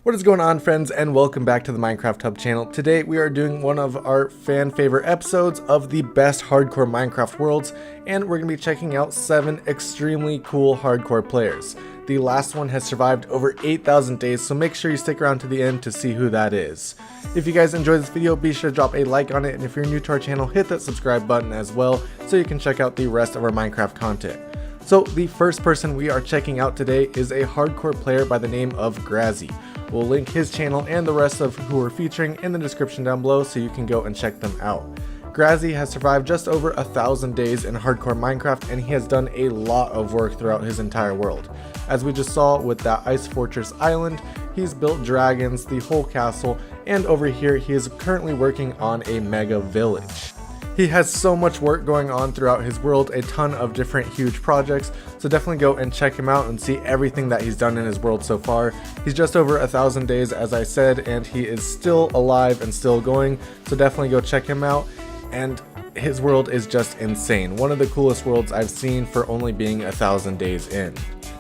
What is going on, friends, and welcome back to the Minecraft Hub channel. Today we are doing one of our fan favorite episodes of the best hardcore Minecraft worlds, and we're going to be checking out 7 extremely cool hardcore players. The last one has survived over 8,000 days, so make sure you stick around to the end to see who that is. If you guys enjoyed this video, be sure to drop a like on it, and if you're new to our channel, hit that subscribe button as well so you can check out the rest of our Minecraft content. So the first person we are checking out today is a hardcore player by the name of Grazzy. We'll link his channel and the rest of who we're featuring in the description down below so you can go and check them out. Grazzy has survived just over 1,000 days in hardcore Minecraft, and he has done a lot of work throughout his entire world. As we just saw with that Ice Fortress Island, he's built dragons, the whole castle, and over here he is currently working on a mega village. He has so much work going on throughout his world, a ton of different huge projects, so definitely go and check him out and see everything that he's done in his world so far. He's just over 1,000 days, as I said, and he is still alive and still going, so definitely go check him out. And his world is just insane. One of the coolest worlds I've seen for only being 1,000 days in.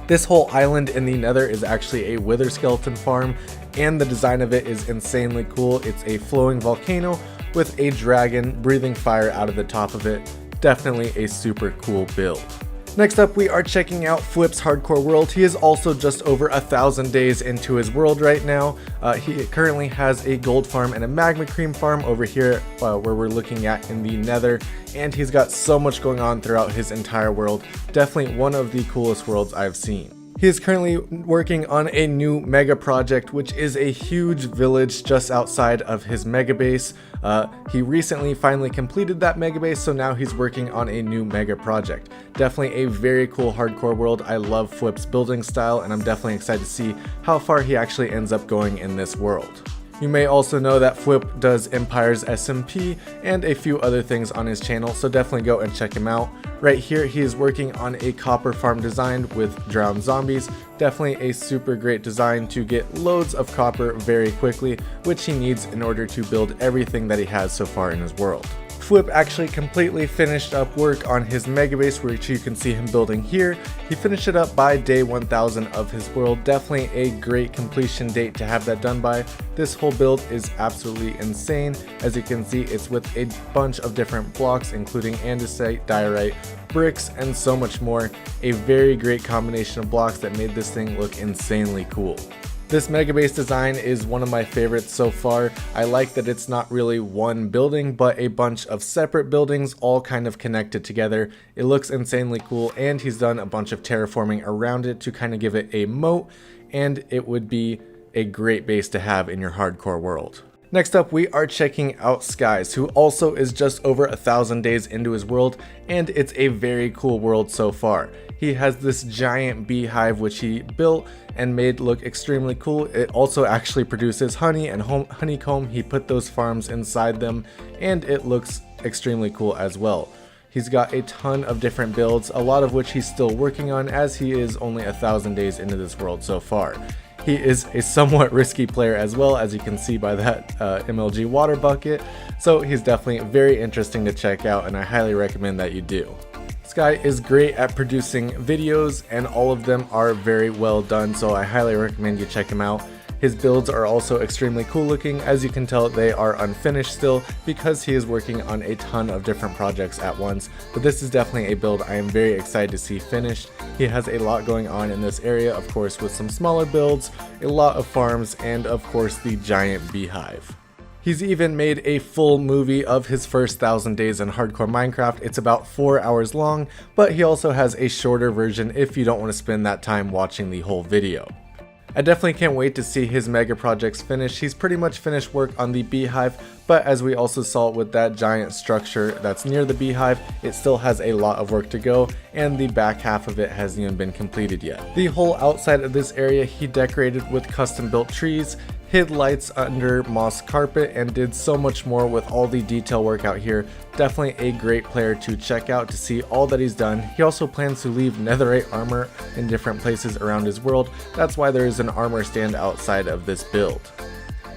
This whole island in the Nether is actually a wither skeleton farm, and the design of it is insanely cool. It's a flowing volcano with a dragon breathing fire out of the top of it. Definitely a super cool build. Next up, we are checking out Flip's hardcore world. He is also just over 1,000 days into his world right now. He currently has a gold farm and a magma cream farm over here where we're looking at in the Nether, and he's got so much going on throughout his entire world. Definitely one of the coolest worlds I've seen. He is currently working on a new mega project, which is a huge village just outside of his mega base. He recently finally completed that mega base, so now he's working on a new mega project. Definitely a very cool hardcore world. I love Flip's building style, and I'm definitely excited to see how far he actually ends up going in this world. You may also know that Flip does Empires SMP and a few other things on his channel, so definitely go and check him out. Right here, he is working on a copper farm design with drowned zombies. Definitely a super great design to get loads of copper very quickly, which he needs in order to build everything that he has so far in his world. Flip actually completely finished up work on his mega base, which you can see him building here. He finished it up by day 1000 of his world. Definitely a great completion date to have that done by. This whole build is absolutely insane. As you can see, it's with a bunch of different blocks, including andesite, diorite, bricks, and so much more. A very great combination of blocks that made this thing look insanely cool. This mega base design is one of my favorites so far. I like that it's not really one building, but a bunch of separate buildings all kind of connected together. It looks insanely cool, and he's done a bunch of terraforming around it to kind of give it a moat, and it would be a great base to have in your hardcore world. Next up, we are checking out Skies, who also is just over 1,000 days into his world, and it's a very cool world so far. He has this giant beehive which he built and made look extremely cool. It also actually produces honey and honeycomb. He put those farms inside them, and it looks extremely cool as well. He's got a ton of different builds, a lot of which he's still working on, as he is only 1,000 days into this world so far. He is a somewhat risky player as well, as you can see by that MLG water bucket, so he's definitely very interesting to check out, and I highly recommend that you do. Sky is great at producing videos, and all of them are very well done, so I highly recommend you check him out. His builds are also extremely cool looking. As you can tell, they are unfinished still because he is working on a ton of different projects at once, but this is definitely a build I am very excited to see finished. He has a lot going on in this area, of course, with some smaller builds, a lot of farms, and of course the giant beehive. He's even made a full movie of his first 1,000 days in hardcore Minecraft. It's about 4 hours long, but he also has a shorter version if you don't want to spend that time watching the whole video. I definitely can't wait to see his mega projects finish. He's pretty much finished work on the beehive, but as we also saw with that giant structure that's near the beehive, it still has a lot of work to go, and the back half of it hasn't even been completed yet. The whole outside of this area he decorated with custom built trees, hid lights under moss carpet, and did so much more with all the detail work out here. Definitely a great player to check out to see all that he's done. He also plans to leave netherite armor in different places around his world. That's why there is an armor stand outside of this build.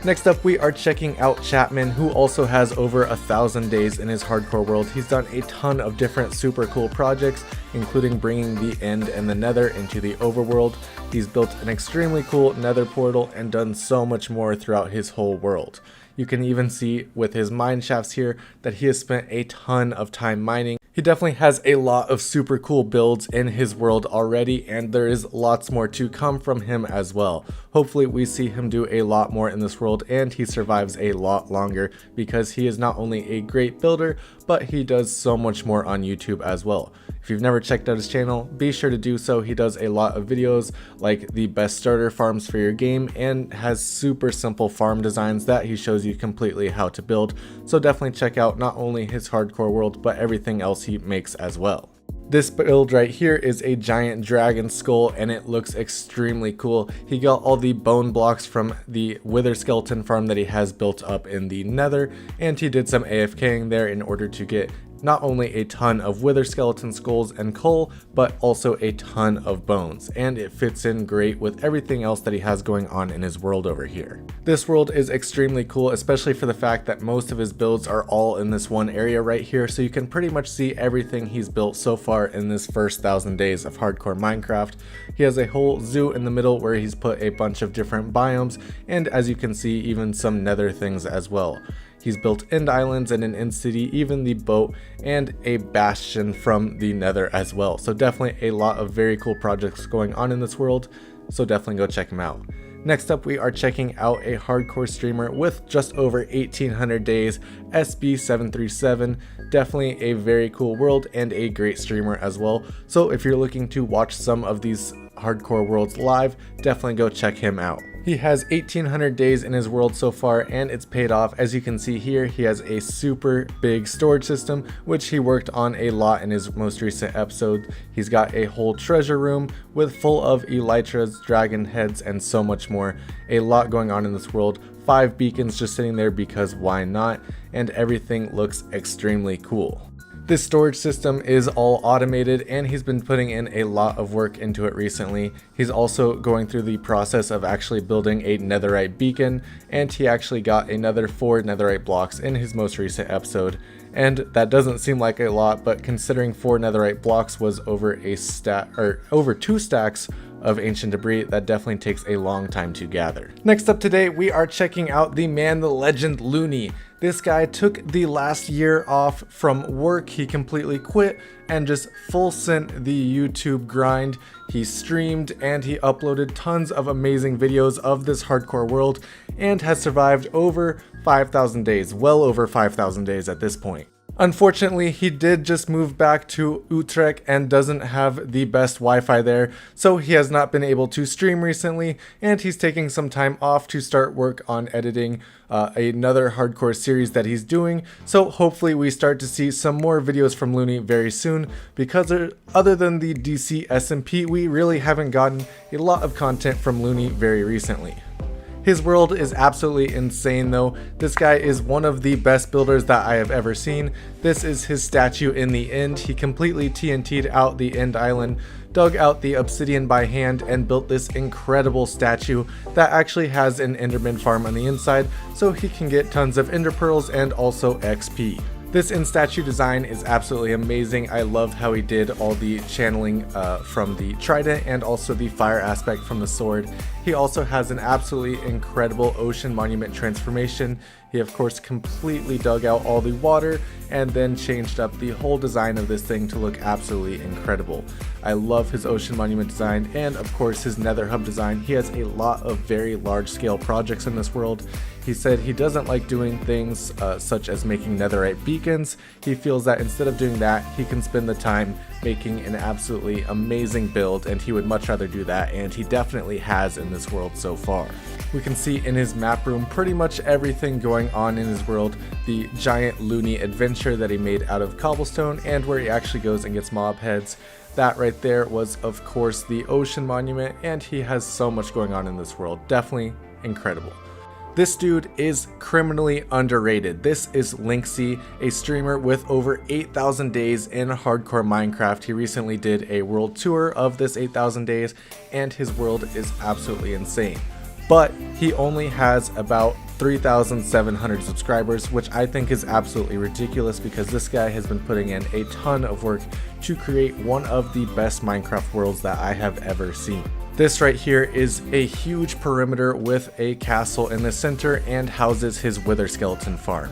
Next up, we are checking out Chapman, who also has over 1,000 days in his hardcore world. He's done a ton of different super cool projects, including bringing the End and the Nether into the overworld. He's built an extremely cool Nether portal and done so much more throughout his whole world. You can even see with his mine shafts here that he has spent a ton of time mining. He definitely has a lot of super cool builds in his world already, and there is lots more to come from him as well. Hopefully we see him do a lot more in this world and he survives a lot longer, because he is not only a great builder, but he does so much more on YouTube as well. If you've never checked out his channel, be sure to do so. He does a lot of videos like the best starter farms for your game and has super simple farm designs that he shows you completely how to build. So definitely check out not only his hardcore world, but everything else he makes as well. This build right here is a giant dragon skull and it looks extremely cool. He got all the bone blocks from the wither skeleton farm that he has built up in the Nether, and he did some AFKing there in order to get not only a ton of wither skeleton skulls and coal, but also a ton of bones, and it fits in great with everything else that he has going on in his world over here. This world is extremely cool, especially for the fact that most of his builds are all in this one area right here, so you can pretty much see everything he's built so far in this first 1,000 days of hardcore Minecraft. He has a whole zoo in the middle where he's put a bunch of different biomes, and as you can see, even some nether things as well. He's built end islands and an end city, even the boat, and a bastion from the Nether as well. So definitely a lot of very cool projects going on in this world, so definitely go check him out. Next up, we are checking out a hardcore streamer with just over 1,800 days, SB737. Definitely a very cool world and a great streamer as well. So if you're looking to watch some of these hardcore worlds live, definitely go check him out. He has 1,800 days in his world so far, and it's paid off. As you can see here, he has a super big storage system, which he worked on a lot in his most recent episode. He's got a whole treasure room with full of elytras, dragon heads, and so much more. A lot going on in this world. 5 beacons just sitting there because why not? And everything looks extremely cool. This storage system is all automated, and he's been putting in a lot of work into it recently. He's also going through the process of actually building a netherite beacon, and he actually got another 4 netherite blocks in his most recent episode. And that doesn't seem like a lot, but considering 4 netherite blocks was over 2 stacks of ancient debris, that definitely takes a long time to gather. Next up today, we are checking out the man, the legend, Looney. This guy took the last year off from work. He completely quit and just full sent the YouTube grind. He streamed and he uploaded tons of amazing videos of this hardcore world and has survived over 5,000 days, well over 5,000 days at this point. Unfortunately, he did just move back to Utrecht and doesn't have the best Wi-Fi there, so he has not been able to stream recently, and he's taking some time off to start work on editing another hardcore series that he's doing. So hopefully we start to see some more videos from Looney very soon, because other than the DC SMP, we really haven't gotten a lot of content from Looney very recently. His world is absolutely insane though. This guy is one of the best builders that I have ever seen. This is his statue in the end. He completely TNT'd out the end island, dug out the obsidian by hand, and built this incredible statue that actually has an enderman farm on the inside, so he can get tons of ender pearls and also XP. This in-statue design is absolutely amazing. I love how he did all the channeling from the trident and also the fire aspect from the sword. He also has an absolutely incredible ocean monument transformation. He of course completely dug out all the water and then changed up the whole design of this thing to look absolutely incredible. I love his ocean monument design and of course his nether hub design. He has a lot of very large scale projects in this world. He said he doesn't like doing things such as making netherite beacons. He feels that instead of doing that, he can spend the time making an absolutely amazing build, and he would much rather do that, and he definitely has in this world so far. We can see in his map room pretty much everything going on in his world. The giant Looney adventure that he made out of cobblestone, and where he actually goes and gets mob heads. That right there was of course the ocean monument, and he has so much going on in this world. Definitely incredible. This dude is criminally underrated. This is Linksy, a streamer with over 8,000 days in hardcore Minecraft. He recently did a world tour of this 8,000 days, and his world is absolutely insane. But he only has about 3,700 subscribers, which I think is absolutely ridiculous because this guy has been putting in a ton of work to create one of the best Minecraft worlds that I have ever seen. This right here is a huge perimeter with a castle in the center and houses his wither skeleton farm.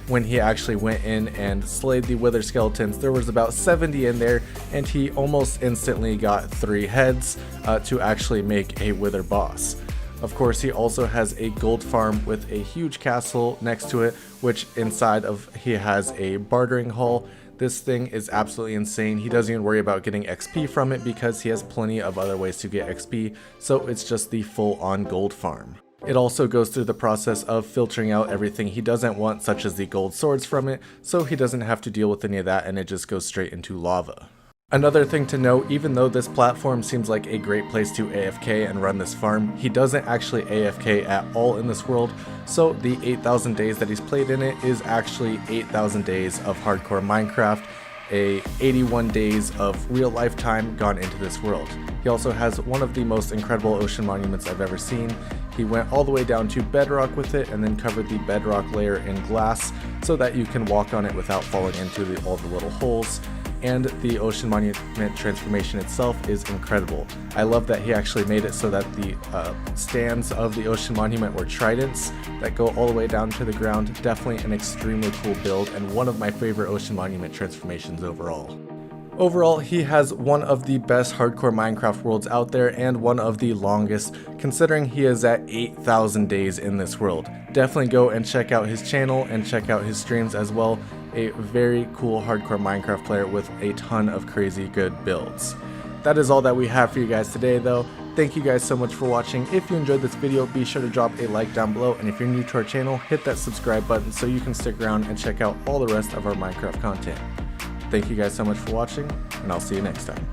When he actually went in and slayed the wither skeletons, there was about 70 in there, and he almost instantly got 3 heads to actually make a wither boss. Of course, he also has a gold farm with a huge castle next to it, which inside of he has a bartering hall. This thing is absolutely insane. He doesn't even worry about getting XP from it because he has plenty of other ways to get XP, so it's just the full-on gold farm. It also goes through the process of filtering out everything he doesn't want, such as the gold swords from it, so he doesn't have to deal with any of that and it just goes straight into lava. Another thing to note, even though this platform seems like a great place to AFK and run this farm, he doesn't actually AFK at all in this world, so the 8,000 days that he's played in it is actually 8,000 days of hardcore Minecraft, 81 days of real life time gone into this world. He also has one of the most incredible ocean monuments I've ever seen. He went all the way down to bedrock with it and then covered the bedrock layer in glass so that you can walk on it without falling into all the little holes. And the ocean monument transformation itself is incredible. I love that he actually made it so that the stands of the ocean monument were tridents that go all the way down to the ground. Definitely an extremely cool build and one of my favorite ocean monument transformations overall. Overall, he has one of the best hardcore Minecraft worlds out there and one of the longest, considering he is at 8,000 days in this world. Definitely go and check out his channel and check out his streams as well. A very cool hardcore Minecraft player with a ton of crazy good builds. That is all that we have for you guys today though. Thank you guys so much for watching. If you enjoyed this video, be sure to drop a like down below, and if you're new to our channel, hit that subscribe button so you can stick around and check out all the rest of our Minecraft content. Thank you guys so much for watching, and I'll see you next time.